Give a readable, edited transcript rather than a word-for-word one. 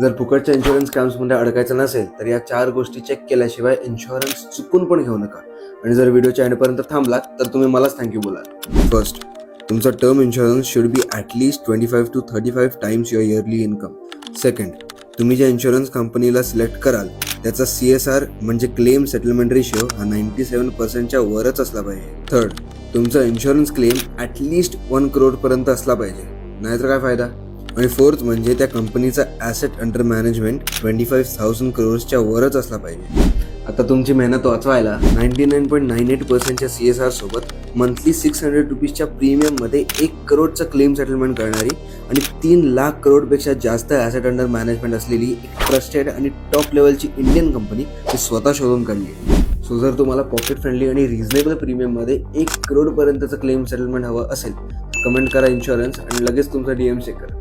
जर फुकटच्या इन्शुरन्स स्कॅम्समध्ये अडकायचं नसेल तर या 4 गोष्टी चेक केल्याशिवाय इन्शुरन्स चुकून पण घेऊ नका. आणि जर व्हिडिओच्या एंडपर्यंत थांबलात तर तुम्ही मलाच थँक्यू बोलाल. फर्स्ट, तुमचा term insurance should be at least 25 to 35 times your yearly income. Second, तुम्ही ज्या इन्शुरन्स कंपनीला सिलेक्ट कराल त्याचा CSR म्हणजे क्लेम सेटलमेंट रेशिओ हा 97% वरच असला पाहिजे. थर्ड, तुमचा इन्शुरन्स क्लेम ॲटलीस्ट 1 crore पर्यंत असला पाहिजे, नाहीतर काय फायदा. आणि फोर्थ म्हणजे त्या कंपनीचा ॲसेट अंडर मॅनेजमेंट 25,000 crores वरच असला पाहिजे. आता तुमची मेहनत वाचवायला 99.98% CSR सोबत मंथली 600 रुपीजच्या प्रीमियममध्ये 1 crore क्लेम सेटलमेंट करणारी आणि 3 लाख करोडपेक्षा जास्त ॲसेट अंडर मॅनेजमेंट असलेली एक ट्रस्टेड आणि टॉप लेवलची इंडियन कंपनी मी स्वतः शोधून काढली. सो जर तुम्हाला पॉकेट फ्रेंडली आणि रिझनेबल प्रीमियममध्ये 1 crore पर्यंतचं क्लेम सेटलमेंट हवं असेल, कमेंट करा इन्शुरन्स आणि लगेच तुमचा DM चेक करा.